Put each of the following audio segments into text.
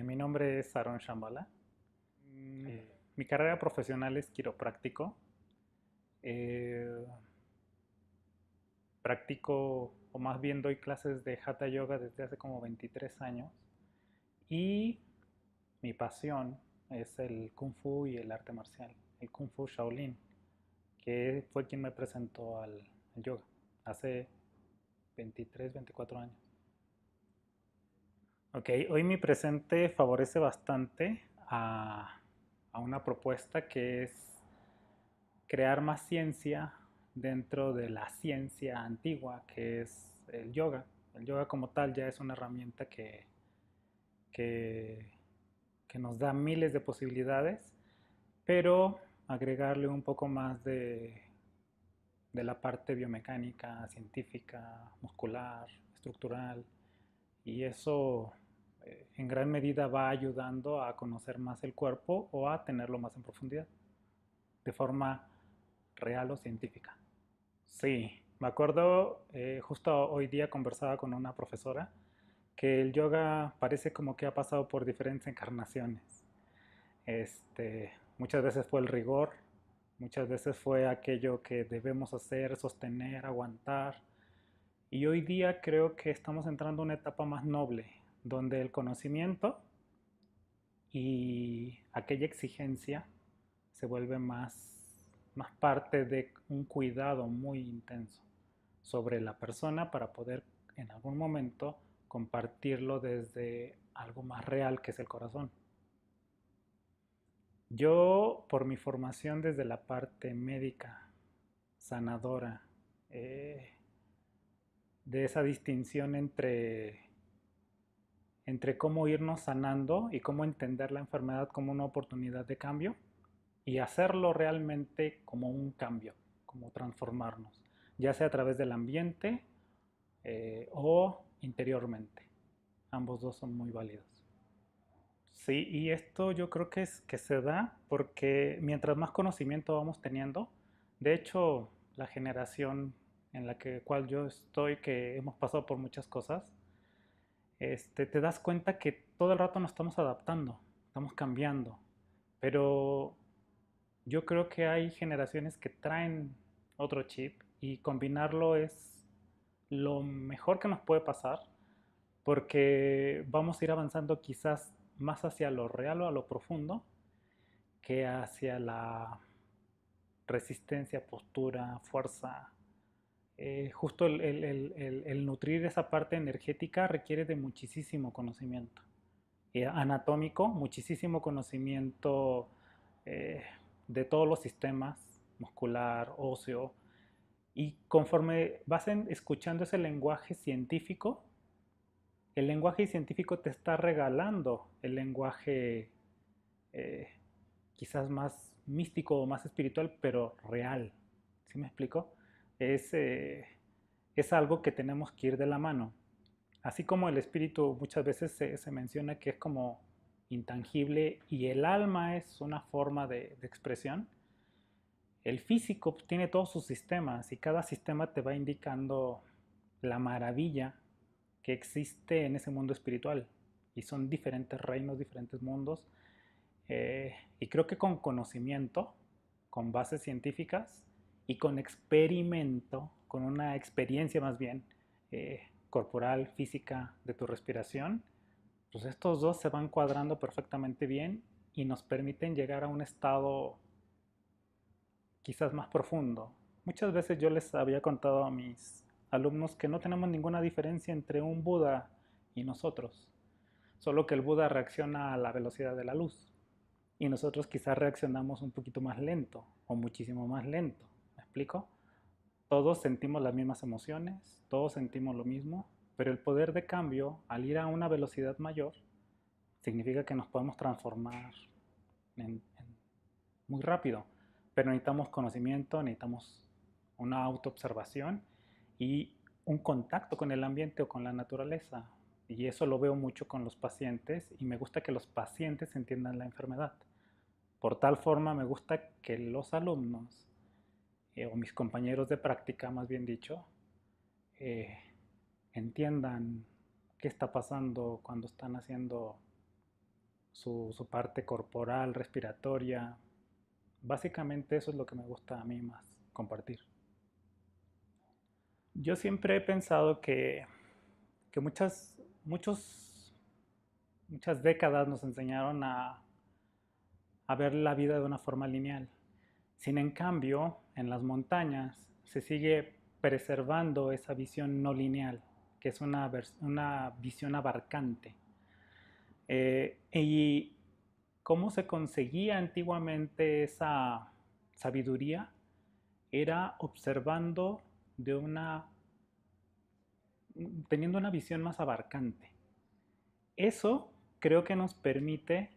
Mi nombre es Aaron Shambhala. Mi carrera profesional es quiropráctico. Eh, Practico, o más bien doy clases de Hatha Yoga desde hace como 23 años. Y mi pasión es el Kung Fu y el arte marcial, el Kung Fu Shaolin, que fue quien me presentó al yoga hace 23, 24 años. Ok, hoy mi presente favorece bastante a una propuesta que es crear más ciencia dentro de la ciencia antigua que es el yoga. El yoga como tal ya es una herramienta que, que nos da miles de posibilidades, pero agregarle un poco más de la parte biomecánica, científica, muscular, estructural, y eso en gran medida va ayudando a conocer más el cuerpo o a tenerlo más en profundidad, de forma real o científica. Sí, me acuerdo, justo hoy día conversaba con una profesora que el yoga parece como que ha pasado por diferentes encarnaciones. Muchas veces fue el rigor, muchas veces fue aquello que debemos hacer, sostener, aguantar. Y hoy día creo que estamos entrando a una etapa más noble, donde el conocimiento y aquella exigencia se vuelve más parte de un cuidado muy intenso sobre la persona para poder en algún momento compartirlo desde algo más real que es el corazón. Yo, por mi formación desde la parte médica, sanadora, eh, de esa distinción entre cómo irnos sanando y cómo entender la enfermedad como una oportunidad de cambio y hacerlo realmente como un cambio, como transformarnos, ya sea a través del ambiente o interiormente. Ambos dos son muy válidos. Sí, y esto yo creo que se da porque mientras más conocimiento vamos teniendo, de hecho, la generación en la cual yo estoy, que hemos pasado por muchas cosas, te das cuenta que todo el rato nos estamos adaptando, estamos cambiando, pero yo creo que hay generaciones que traen otro chip y combinarlo es lo mejor que nos puede pasar porque vamos a ir avanzando quizás más hacia lo real o a lo profundo que hacia la resistencia, postura, fuerza. Justo el nutrir esa parte energética requiere de muchísimo conocimiento. Anatómico, muchísimo conocimiento eh, de todos los sistemas, muscular, óseo, y conforme vas escuchando ese lenguaje científico, el lenguaje científico te está regalando el lenguaje eh, quizás más místico o más espiritual, pero real. ¿Sí me explico? Es, eh, es algo que tenemos que ir de la mano. Así como el espíritu muchas veces se menciona que es como intangible y el alma es una forma de expresión, el físico tiene todos sus sistemas y cada sistema te va indicando la maravilla que existe en ese mundo espiritual. Y son diferentes reinos, diferentes mundos. Y creo que con conocimiento, con bases científicas y con experimento, con una experiencia más bien corporal, física de tu respiración, pues estos dos se van cuadrando perfectamente bien y nos permiten llegar a un estado quizás más profundo. Muchas veces yo les había contado a mis alumnos que no tenemos ninguna diferencia entre un Buda y nosotros, solo que el Buda reacciona a la velocidad de la luz y nosotros quizás reaccionamos un poquito más lento o muchísimo más lento. ¿Me explico? Todos sentimos las mismas emociones, todos sentimos lo mismo, pero el poder de cambio al ir a una velocidad mayor significa que nos podemos transformar muy rápido, pero necesitamos conocimiento, necesitamos una autoobservación y un contacto con el ambiente o con la naturaleza. Y eso lo veo mucho con los pacientes y me gusta que los pacientes entiendan la enfermedad. Por tal forma me gusta que los alumnos o mis compañeros de práctica, más bien dicho, eh, entiendan qué está pasando cuando están haciendo su parte corporal, respiratoria. Básicamente eso es lo que me gusta a mí más compartir. Yo siempre he pensado que muchas décadas nos enseñaron a ver la vida de una forma lineal. Sin en cambio, en las montañas se sigue preservando esa visión no lineal, que es una visión abarcante. Y cómo se conseguía antiguamente esa sabiduría era observando teniendo una visión más abarcante. Eso creo que nos permite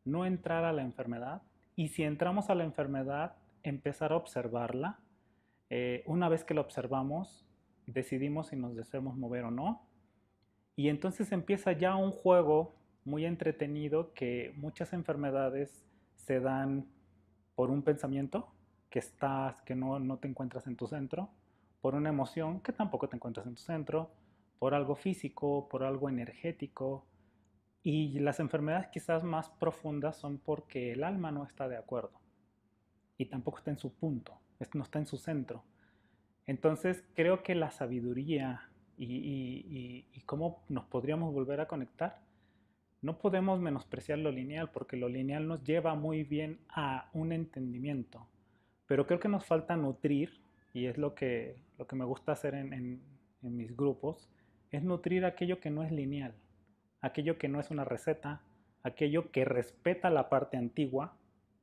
no entrar a la enfermedad y si entramos a la enfermedad, empezar a observarla. Una vez que la observamos, decidimos si nos deseamos mover o no. Y entonces empieza ya un juego muy entretenido que muchas enfermedades se dan por un pensamiento que no te encuentras en tu centro, por una emoción que tampoco te encuentras en tu centro, por algo físico, por algo energético. Y las enfermedades quizás más profundas son porque el alma no está de acuerdo y tampoco está en su punto, no está en su centro. Entonces creo que la sabiduría y cómo nos podríamos volver a conectar, no podemos menospreciar lo lineal porque lo lineal nos lleva muy bien a un entendimiento, pero creo que nos falta nutrir, y es lo que me gusta hacer en mis grupos, es nutrir aquello que no es lineal, aquello que no es una receta, aquello que respeta la parte antigua,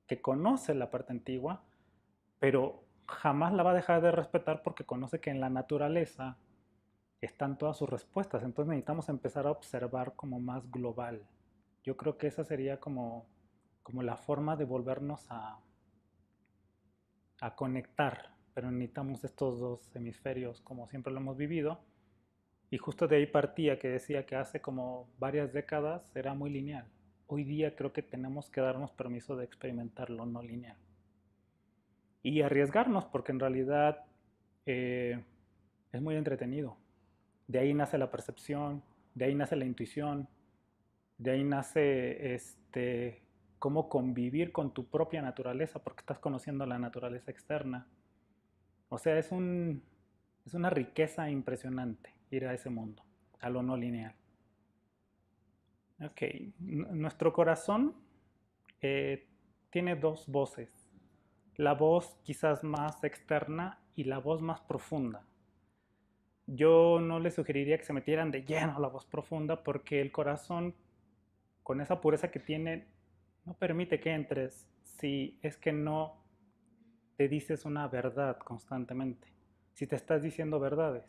que conoce la parte antigua, pero jamás la va a dejar de respetar porque conoce que en la naturaleza están todas sus respuestas. Entonces necesitamos empezar a observar como más global. Yo creo que esa sería como la forma de volvernos a conectar, pero necesitamos estos dos hemisferios como siempre lo hemos vivido. Y justo de ahí partía que decía que hace como varias décadas era muy lineal. Hoy día creo que tenemos que darnos permiso de experimentar lo no lineal. Y arriesgarnos porque en realidad eh, es muy entretenido. De ahí nace la percepción, de ahí nace la intuición, de ahí nace cómo convivir con tu propia naturaleza porque estás conociendo la naturaleza externa. O sea, es una riqueza impresionante ir a ese mundo, a lo no lineal. Ok, nuestro corazón eh, tiene dos voces, la voz quizás más externa y la voz más profunda. Yo no les sugeriría que se metieran de lleno a la voz profunda porque el corazón, con esa pureza que tiene, no permite que entres si es que no te dices una verdad constantemente, si te estás diciendo verdades.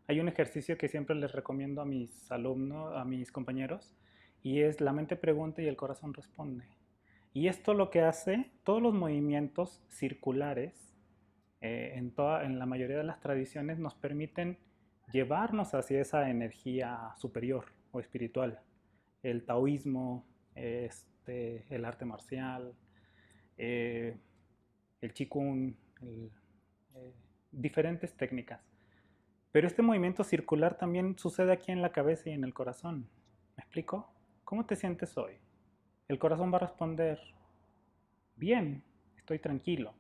Hay un ejercicio que siempre les recomiendo a mis alumnos, a mis compañeros, y es la mente pregunta y el corazón responde. Y esto lo que hace, todos los movimientos circulares en la mayoría de las tradiciones nos permiten llevarnos hacia esa energía superior o espiritual. El taoísmo, el arte marcial, eh, el qigong, eh, diferentes técnicas. Pero este movimiento circular también sucede aquí en la cabeza y en el corazón. ¿Me explico? ¿Cómo te sientes hoy? El corazón va a responder, bien, estoy tranquilo.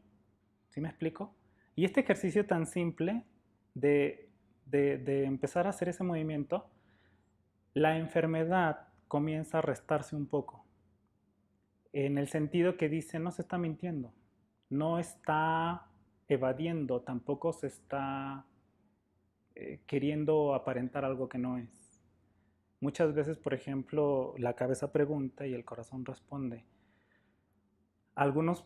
¿Sí me explico? Y este ejercicio tan simple de, de empezar a hacer ese movimiento, la enfermedad comienza a restarse un poco. En el sentido que dice, no se está mintiendo, no está evadiendo, tampoco se está queriendo aparentar algo que no es. Muchas veces, por ejemplo, la cabeza pregunta y el corazón responde. Algunos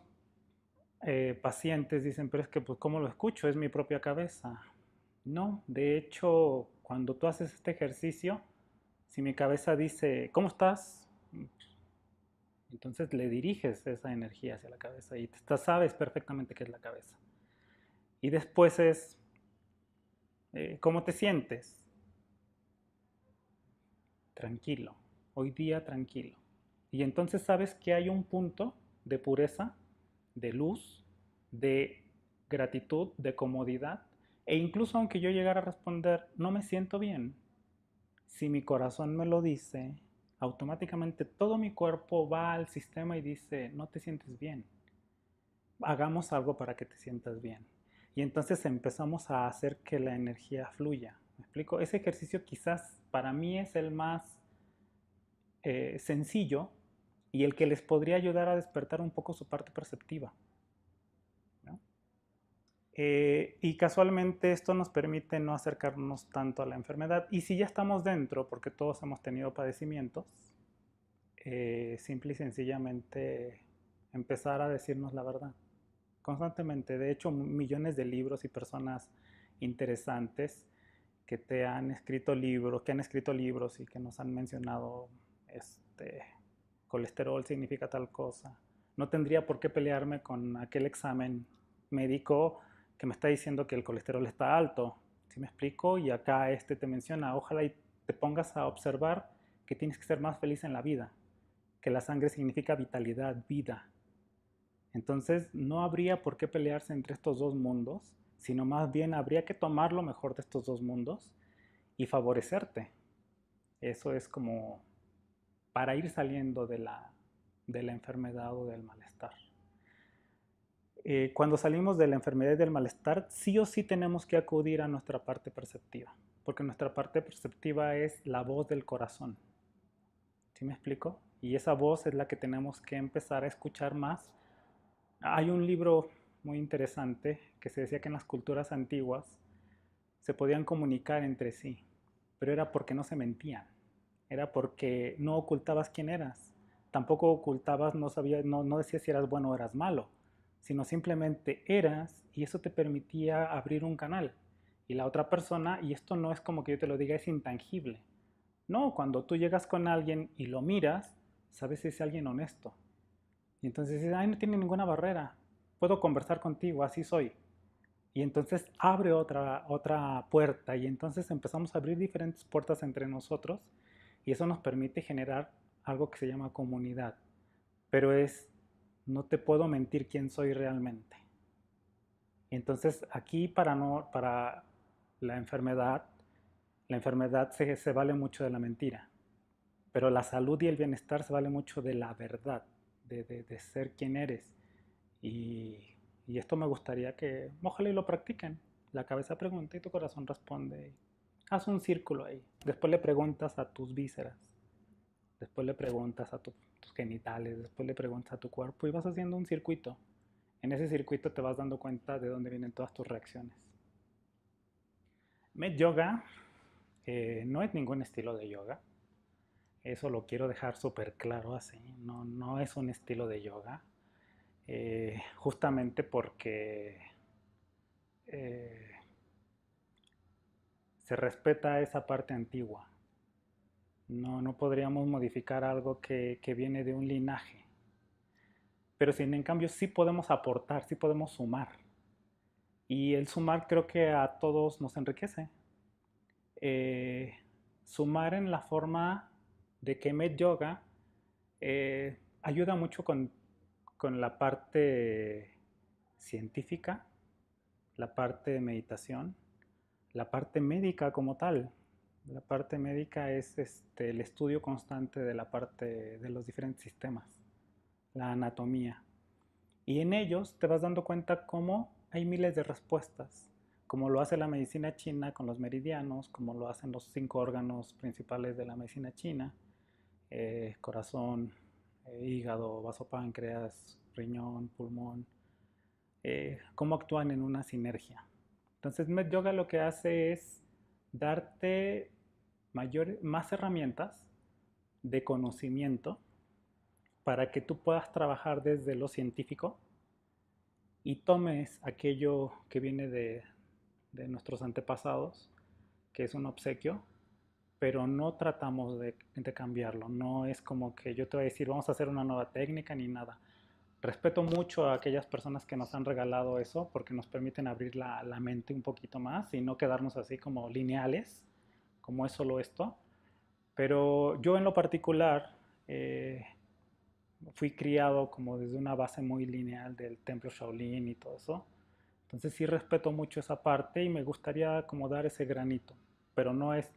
pacientes dicen, pero es que, pues, ¿cómo lo escucho? Es mi propia cabeza. No, de hecho, cuando tú haces este ejercicio, si mi cabeza dice, ¿cómo estás? Entonces le diriges esa energía hacia la cabeza y sabes perfectamente qué es la cabeza. Y después es, ¿cómo te sientes? Tranquilo, hoy día tranquilo. Y entonces sabes que hay un punto de pureza, de luz, de gratitud, de comodidad. E incluso aunque yo llegara a responder, no me siento bien, si mi corazón me lo dice, automáticamente todo mi cuerpo va al sistema y dice, no te sientes bien, hagamos algo para que te sientas bien. Y entonces empezamos a hacer que la energía fluya. ¿Me explico? Ese ejercicio quizás para mí es el más sencillo y el que les podría ayudar a despertar un poco su parte perceptiva, ¿no? Y casualmente esto nos permite no acercarnos tanto a la enfermedad. Y si ya estamos dentro, porque todos hemos tenido padecimientos, simple y sencillamente empezar a decirnos la verdad constantemente. De hecho, millones de libros y personas interesantes que te han escrito libros, que han escrito libros y que nos han mencionado colesterol significa tal cosa. No tendría por qué pelearme con aquel examen médico que me está diciendo que el colesterol está alto. ¿Sí me explico? Y acá te menciona, ojalá y te pongas a observar que tienes que ser más feliz en la vida, que la sangre significa vitalidad, vida. Entonces no habría por qué pelearse entre estos dos mundos, sino más bien habría que tomar lo mejor de estos dos mundos y favorecerte. Eso es como para ir saliendo de la enfermedad o del malestar. Cuando salimos de la enfermedad y del malestar, sí o sí tenemos que acudir a nuestra parte perceptiva, porque nuestra parte perceptiva es la voz del corazón. ¿Sí me explico? Y esa voz es la que tenemos que empezar a escuchar más. Hay un libro muy interesante que se decía que en las culturas antiguas se podían comunicar entre sí, pero era porque no se mentían, era porque no ocultabas quién eras, tampoco ocultabas, no decías si eras bueno o eras malo, sino simplemente eras y eso te permitía abrir un canal. Y la otra persona, y esto no es como que yo te lo diga, es intangible. No, cuando tú llegas con alguien y lo miras, sabes si es alguien honesto. Y entonces dices, ay, no tiene ninguna barrera, puedo conversar contigo, así soy. Y entonces abre otra puerta y entonces empezamos a abrir diferentes puertas entre nosotros y eso nos permite generar algo que se llama comunidad. Pero no te puedo mentir quién soy realmente. Entonces aquí para la enfermedad se vale mucho de la mentira, pero la salud y el bienestar se vale mucho de la verdad, de ser quien eres. Y, y esto me gustaría que, ojalá y lo practiquen. La cabeza pregunta y tu corazón responde. Haz un círculo ahí. Después le preguntas a tus vísceras. Después le preguntas a tus genitales. Después le preguntas a tu cuerpo y vas haciendo un circuito. En ese circuito te vas dando cuenta de dónde vienen todas tus reacciones. Med Yoga no es ningún estilo de yoga. Eso lo quiero dejar súper claro así. No, no es un estilo de yoga. Justamente porque eh, se respeta esa parte antigua. No, no podríamos modificar algo que viene de un linaje. Pero sin en cambio sí podemos aportar, sí podemos sumar. Y el sumar creo que a todos nos enriquece. Eh, Sumar en la forma de que Med Yoga ayuda mucho con la parte científica, la parte de meditación, la parte médica como tal. La parte médica es el estudio constante de la parte de los diferentes sistemas, la anatomía. Y en ellos te vas dando cuenta cómo hay miles de respuestas, como lo hace la medicina china con los meridianos, como lo hacen los 5 órganos principales de la medicina china, corazón, hígado, vaso páncreas, riñón, pulmón, cómo actúan en una sinergia. Entonces, Med Yoga lo que hace es darte más herramientas de conocimiento para que tú puedas trabajar desde lo científico y tomes aquello que viene de nuestros antepasados, que es un obsequio, pero no tratamos de cambiarlo. No es como que yo te voy a decir, vamos a hacer una nueva técnica ni nada. Respeto mucho a aquellas personas que nos han regalado eso porque nos permiten abrir la mente un poquito más y no quedarnos así como lineales, como es solo esto. Pero yo en lo particular fui criado como desde una base muy lineal del templo Shaolin y todo eso. Entonces sí respeto mucho esa parte y me gustaría como dar ese granito, pero no es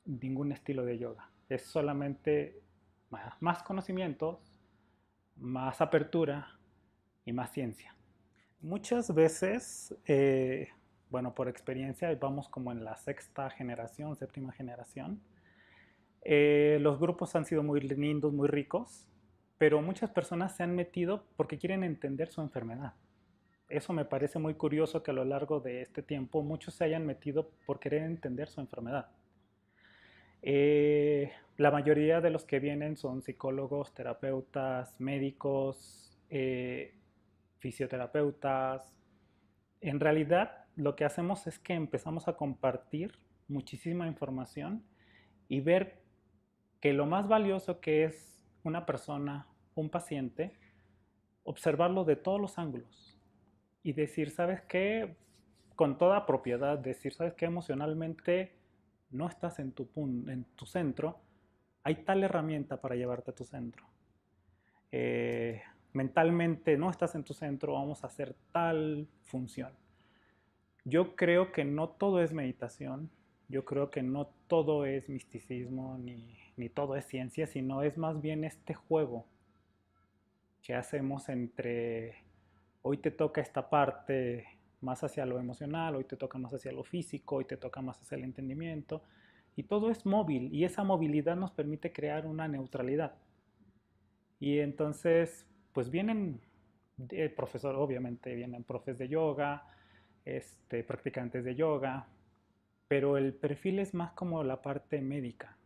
ningún estilo de yoga. Es solamente más conocimientos, más apertura y más ciencia. Muchas veces, bueno, por experiencia, vamos como en la sexta generación, séptima generación, los grupos han sido muy lindos, muy ricos, pero muchas personas se han metido porque quieren entender su enfermedad. Eso me parece muy curioso que a lo largo de este tiempo muchos se hayan metido por querer entender su enfermedad. La mayoría de los que vienen son psicólogos, terapeutas, médicos, fisioterapeutas. En realidad, lo que hacemos es que empezamos a compartir muchísima información y ver que lo más valioso que es una persona, un paciente, observarlo de todos los ángulos y decir, ¿sabes qué? Con toda propiedad, decir, ¿sabes qué? Emocionalmente no estás en tu centro, hay tal herramienta para llevarte a tu centro. Mentalmente no estás en tu centro, vamos a hacer tal función. Yo creo que no todo es meditación, yo creo que no todo es misticismo ni todo es ciencia, sino es más bien este juego que hacemos entre hoy te toca esta parte más hacia lo emocional, hoy te toca más hacia lo físico, hoy te toca más hacia el entendimiento, y todo es móvil, y esa movilidad nos permite crear una neutralidad. Y entonces, pues vienen, profesor, obviamente vienen profes de yoga, practicantes de yoga, pero el perfil es más como la parte médica,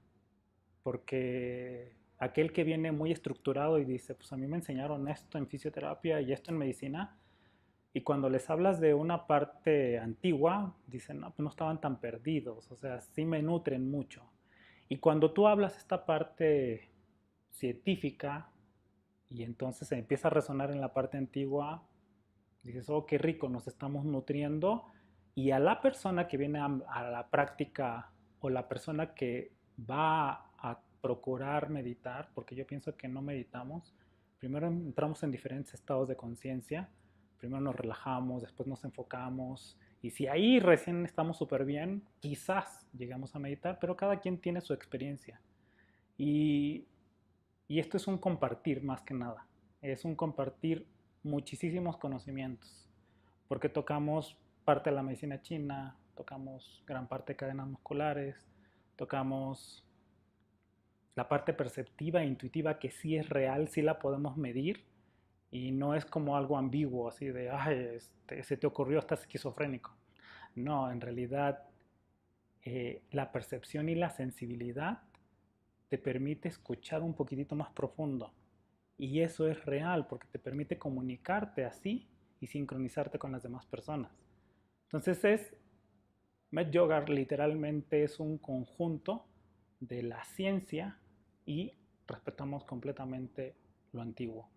porque aquel que viene muy estructurado y dice, pues a mí me enseñaron esto en fisioterapia y esto en medicina, y cuando les hablas de una parte antigua, dicen, no, pues no estaban tan perdidos, o sea, sí me nutren mucho. Y cuando tú hablas esta parte científica, y entonces se empieza a resonar en la parte antigua, dices, oh, qué rico, nos estamos nutriendo. Y a la persona que viene a la práctica o la persona que va a procurar meditar, porque yo pienso que no meditamos, primero entramos en diferentes estados de conciencia, primero nos relajamos, después nos enfocamos, y si ahí recién estamos súper bien, quizás llegamos a meditar, pero cada quien tiene su experiencia. Y, y esto es un compartir más que nada, es un compartir muchísimos conocimientos, porque tocamos parte de la medicina china, tocamos gran parte de cadenas musculares, tocamos la parte perceptiva e intuitiva que sí es real, sí la podemos medir y no es como algo ambiguo, así de, ay, se te ocurrió, estás esquizofrénico. No, en realidad la percepción y la sensibilidad te permite escuchar un poquitito más profundo. Y eso es real porque te permite comunicarte así y sincronizarte con las demás personas. Entonces Med Yoga literalmente es un conjunto de la ciencia y respetamos completamente lo antiguo.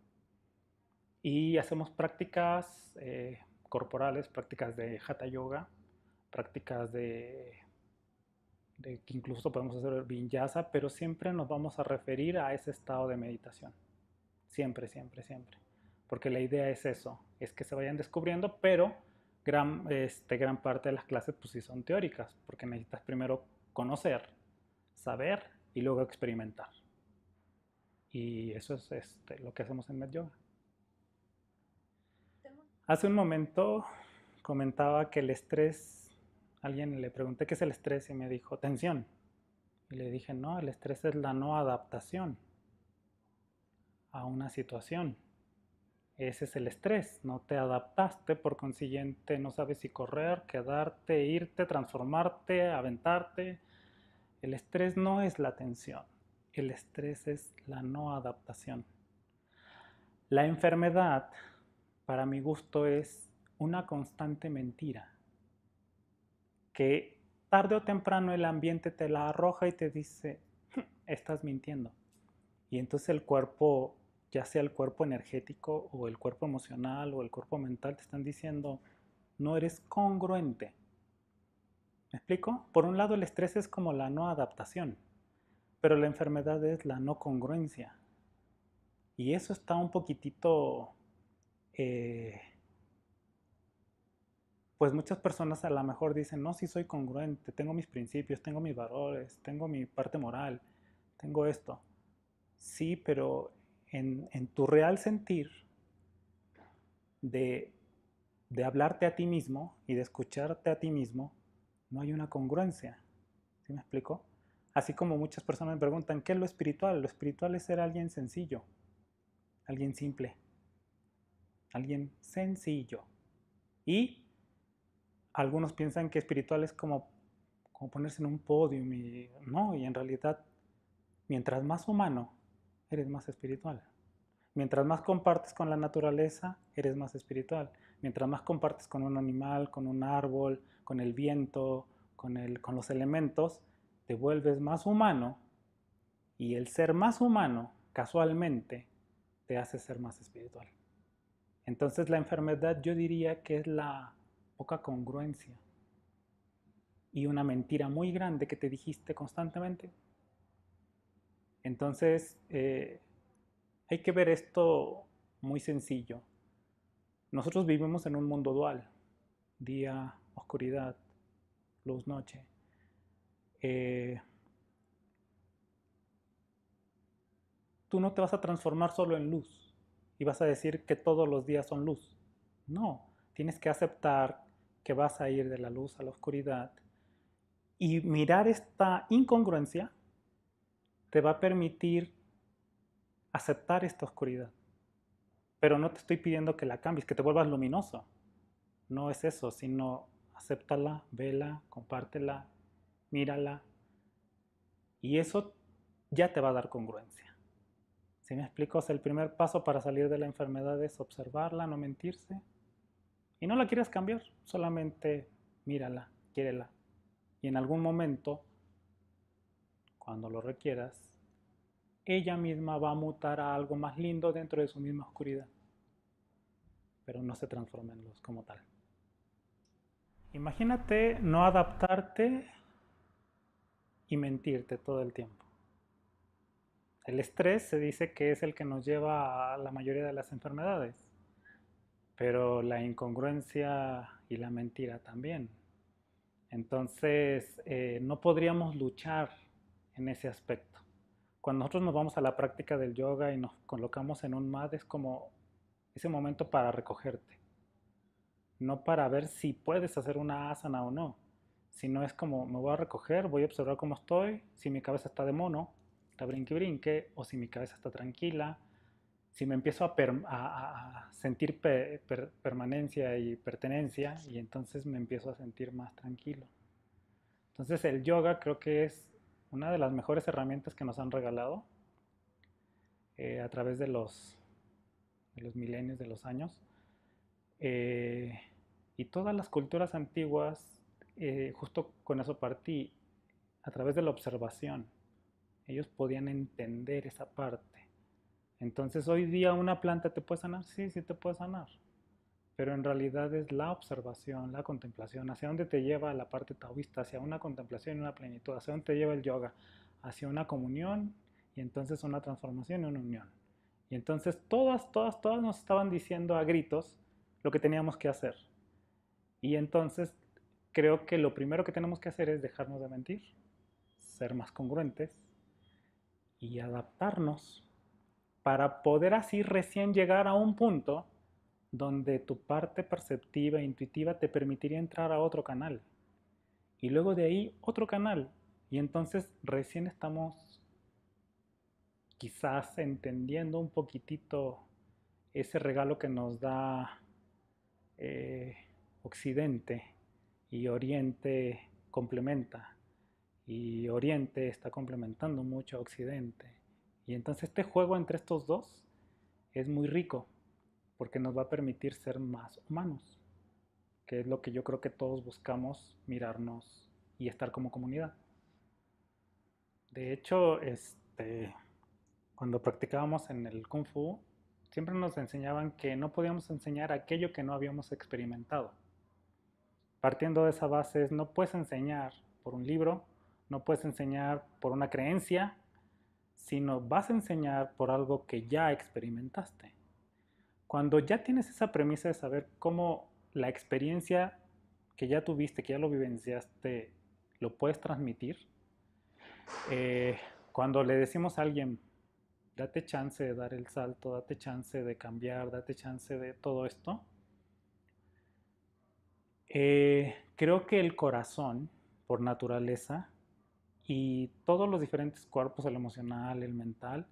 Y hacemos prácticas corporales, prácticas de Hatha Yoga, prácticas de que incluso podemos hacer vinyasa, pero siempre nos vamos a referir a ese estado de meditación. Siempre, siempre, siempre. Porque la idea es eso, es que se vayan descubriendo, pero gran parte de las clases pues sí son teóricas, porque necesitas primero conocer, saber y luego experimentar. Y eso es lo que hacemos en MedYoga. Hace un momento comentaba que el estrés, alguien le pregunté qué es el estrés y me dijo tensión. Y le dije, no, el estrés es la no adaptación a una situación. Ese es el estrés, no te adaptaste, por consiguiente no sabes si correr, quedarte, irte, transformarte, aventarte. El estrés no es la tensión, el estrés es la no adaptación. La enfermedad, para mi gusto, es una constante mentira, que tarde o temprano el ambiente te la arroja y te dice, estás mintiendo. Y entonces el cuerpo, ya sea el cuerpo energético o el cuerpo emocional o el cuerpo mental, te están diciendo, no eres congruente. ¿Me explico? Por un lado el estrés es como la no adaptación, pero la enfermedad es la no congruencia. Y eso está un poquitito pues muchas personas a lo mejor dicen, no, sí soy congruente, tengo mis principios, tengo mis valores, tengo mi parte moral, tengo esto. Sí, pero en tu real sentir de, de hablarte a ti mismo y de escucharte a ti mismo, no hay una congruencia. ¿Sí me explico? Así como muchas personas me preguntan, ¿qué es lo espiritual? Lo espiritual es ser alguien sencillo, alguien simple, alguien sencillo. Y algunos piensan que espiritual es como ponerse en un podio y no, y en realidad, mientras más humano, eres más espiritual. Mientras más compartes con la naturaleza, eres más espiritual. Mientras más compartes con un animal, con un árbol, con el viento, con los elementos, te vuelves más humano y el ser más humano, casualmente, te hace ser más espiritual. Entonces la enfermedad yo diría que es la poca congruencia y una mentira muy grande que te dijiste constantemente. Entonces hay que ver esto muy sencillo. Nosotros vivimos en un mundo dual, día, oscuridad, luz, noche. Eh, tú no te vas a transformar solo en luz y vas a decir que todos los días son luz. No, tienes que aceptar que vas a ir de la luz a la oscuridad y mirar esta incongruencia te va a permitir aceptar esta oscuridad. Pero no te estoy pidiendo que la cambies, que te vuelvas luminoso. No es eso, sino acéptala, vela, compártela, mírala. Y eso ya te va a dar congruencia. ¿Sí me explico? O sea, el primer paso para salir de la enfermedad es observarla, no mentirse. Y no la quieras cambiar, solamente mírala, quiérela. Y en algún momento, cuando lo requieras, ella misma va a mutar a algo más lindo dentro de su misma oscuridad. Pero no se transforma en luz como tal. Imagínate no adaptarte y mentirte todo el tiempo. El estrés se dice que es el que nos lleva a la mayoría de las enfermedades, pero la incongruencia y la mentira también. Entonces, no podríamos luchar en ese aspecto. Cuando nosotros nos vamos a la práctica del yoga y nos colocamos en un mat, es como ese momento para recogerte, no para ver si puedes hacer una asana o no, sino es como me voy a recoger, voy a observar cómo estoy, si mi cabeza está de mono, está brinque brinque, o si mi cabeza está tranquila, si me empiezo a sentir permanencia y pertenencia, y entonces me empiezo a sentir más tranquilo. Entonces el yoga creo que es una de las mejores herramientas que nos han regalado a través de los milenios, de los años. Eh, y todas las culturas antiguas, justo con eso partí, a través de la observación. Ellos podían entender esa parte. Entonces hoy día una planta te puede sanar, sí, sí te puede sanar, pero en realidad es la observación, la contemplación, hacia dónde te lleva la parte taoísta, hacia una contemplación y una plenitud, hacia dónde te lleva el yoga, hacia una comunión y entonces una transformación y una unión. Y entonces todas nos estaban diciendo a gritos lo que teníamos que hacer. Y entonces creo que lo primero que tenemos que hacer es dejarnos de mentir, ser más congruentes y adaptarnos para poder así recién llegar a un punto donde tu parte perceptiva e intuitiva te permitiría entrar a otro canal. Y luego de ahí otro canal. Y entonces recién estamos quizás entendiendo un poquitito ese regalo que nos da eh, Occidente y Oriente complementa. Y Oriente está complementando mucho a Occidente. Y entonces este juego entre estos dos es muy rico porque nos va a permitir ser más humanos, que es lo que yo creo que todos buscamos, mirarnos y estar como comunidad. De hecho, cuando practicábamos en el Kung Fu, siempre nos enseñaban que no podíamos enseñar aquello que no habíamos experimentado. Partiendo de esa base, no puedes enseñar por un libro, no puedes enseñar por una creencia, sino vas a enseñar por algo que ya experimentaste. Cuando ya tienes esa premisa de saber cómo la experiencia que ya tuviste, que ya lo vivenciaste, lo puedes transmitir. Eh, Cuando le decimos a alguien, date chance de dar el salto, date chance de cambiar, date chance de todo esto, creo que el corazón, por naturaleza, y todos los diferentes cuerpos, el emocional, el mental,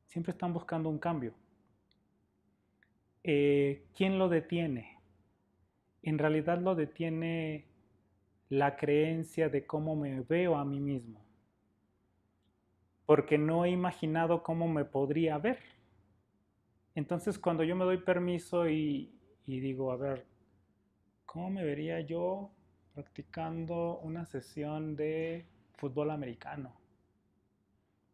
siempre están buscando un cambio. ¿Quién lo detiene? En realidad lo detiene la creencia de cómo me veo a mí mismo, porque no he imaginado cómo me podría ver. Entonces cuando yo me doy permiso y digo, a ver, ¿cómo me vería yo practicando una sesión de fútbol americano?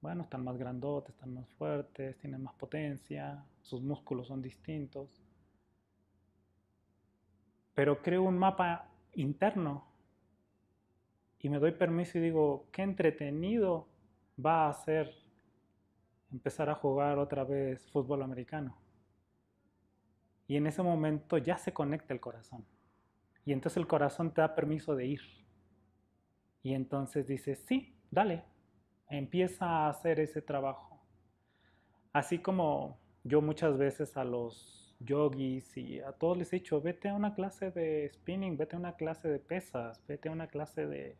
Bueno, están más grandotes, están más fuertes, tienen más potencia, sus músculos son distintos. Pero creo un mapa interno y me doy permiso y digo, qué entretenido va a ser empezar a jugar otra vez fútbol americano. Y en ese momento ya se conecta el corazón. Y entonces el corazón te da permiso de ir. Y entonces dices, sí, dale, empieza a hacer ese trabajo. Así como yo muchas veces a los yogis y a todos les he dicho, vete a una clase de spinning, vete a una clase de pesas, vete a una clase de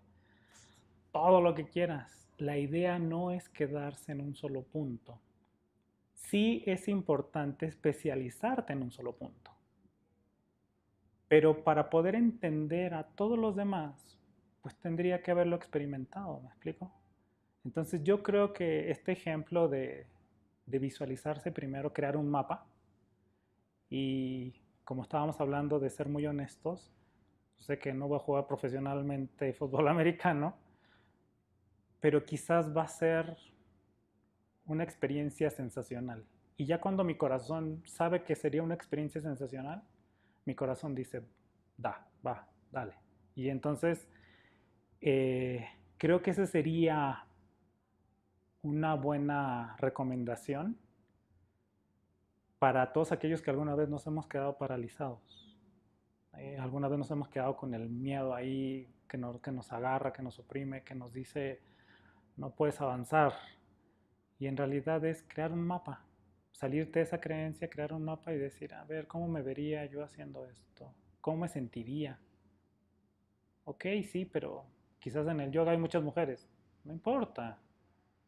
todo lo que quieras. La idea no es quedarse en un solo punto. Sí es importante especializarte en un solo punto. Pero para poder entender a todos los demás, pues tendría que haberlo experimentado, ¿me explico? Entonces yo creo que este ejemplo de visualizarse primero, crear un mapa y como estábamos hablando de ser muy honestos, sé que no voy a jugar profesionalmente fútbol americano, pero quizás va a ser una experiencia sensacional. Y ya cuando mi corazón sabe que sería una experiencia sensacional, mi corazón dice, da, va, dale. Y entonces creo que esa sería una buena recomendación para todos aquellos que alguna vez nos hemos quedado paralizados. Alguna vez nos hemos quedado con el miedo ahí que nos agarra, que nos oprime, que nos dice no puedes avanzar. Y en realidad es crear un mapa, salirte de esa creencia, crear un mapa y decir, a ver, ¿cómo me vería yo haciendo esto? ¿Cómo me sentiría? Ok, sí, pero quizás en el yoga hay muchas mujeres. No importa.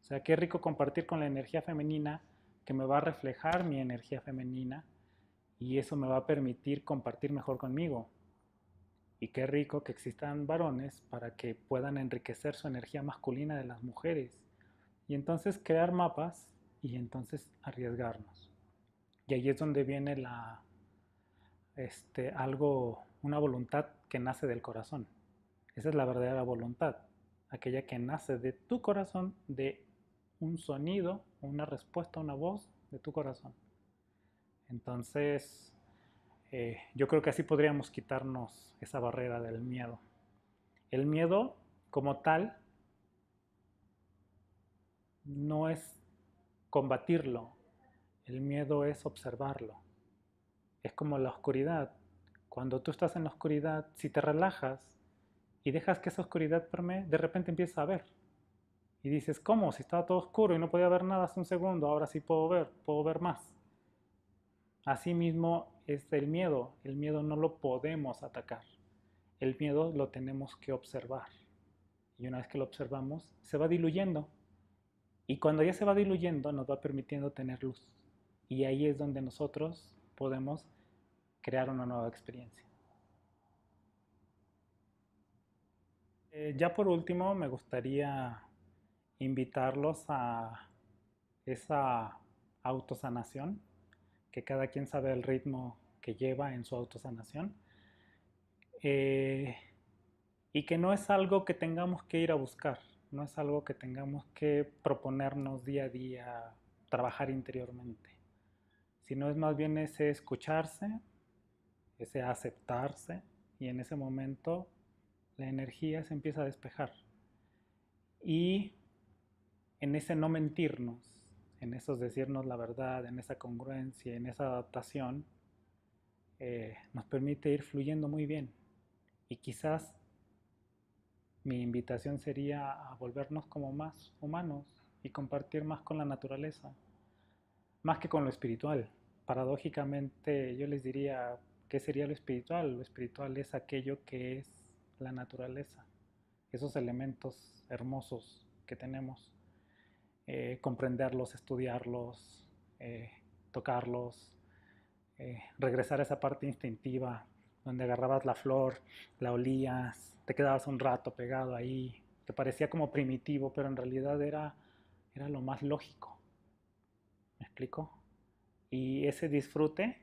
O sea, qué rico compartir con la energía femenina que me va a reflejar mi energía femenina y eso me va a permitir compartir mejor conmigo. Y qué rico que existan varones para que puedan enriquecer su energía masculina de las mujeres. Y entonces crear mapas y entonces arriesgarnos. Y ahí es donde viene una voluntad que nace del corazón. Esa es la verdadera voluntad, aquella que nace de tu corazón, de un sonido, una respuesta, una voz de tu corazón. Entonces, yo creo que así podríamos quitarnos esa barrera del miedo. El miedo, como tal, no es combatirlo, el miedo es observarlo. Es como la oscuridad. Cuando tú estás en la oscuridad, si te relajas y dejas que esa oscuridad permee, de repente empiezas a ver. Y dices, ¿cómo? Si estaba todo oscuro y no podía ver nada hace un segundo, ahora sí puedo ver más. Asimismo es el miedo no lo podemos atacar, el miedo lo tenemos que observar. Y una vez que lo observamos, se va diluyendo. Y cuando ya se va diluyendo, nos va permitiendo tener luz. Y ahí es donde nosotros podemos crear una nueva experiencia. Ya por último, me gustaría invitarlos a esa autosanación, que cada quien sabe el ritmo que lleva en su autosanación, eh, y que no es algo que tengamos que ir a buscar, no es algo que tengamos que proponernos día a día, trabajar interiormente, sino es más bien ese escucharse, ese aceptarse, y en ese momento la energía se empieza a despejar. Y en ese no mentirnos, en esos decirnos la verdad, en esa congruencia, en esa adaptación, nos permite ir fluyendo muy bien. Y quizás mi invitación sería a volvernos como más humanos y compartir más con la naturaleza, más que con lo espiritual. Paradójicamente yo les diría, ¿qué sería lo espiritual? Lo espiritual es aquello que es la naturaleza, esos elementos hermosos que tenemos, comprenderlos, estudiarlos, eh, tocarlos, regresar a esa parte instintiva donde agarrabas la flor, la olías, te quedabas un rato pegado ahí, te parecía como primitivo, pero en realidad era lo más lógico. ¿Me explico? Y ese disfrute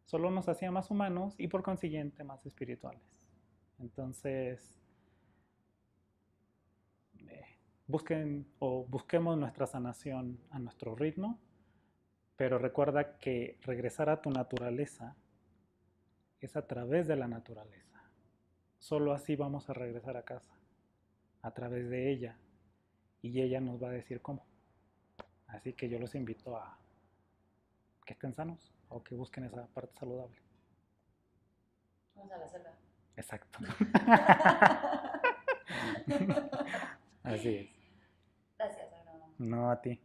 solo nos hacía más humanos y por consiguiente más espirituales. Entonces, busquen o busquemos nuestra sanación a nuestro ritmo, pero recuerda que regresar a tu naturaleza es a través de la naturaleza. Solo así vamos a regresar a casa, a través de ella, y ella nos va a decir cómo. Así que yo los invito a que estén sanos o que busquen esa parte saludable. Vamos a la selva. Exacto. Así es. Gracias, Bruno. No a ti.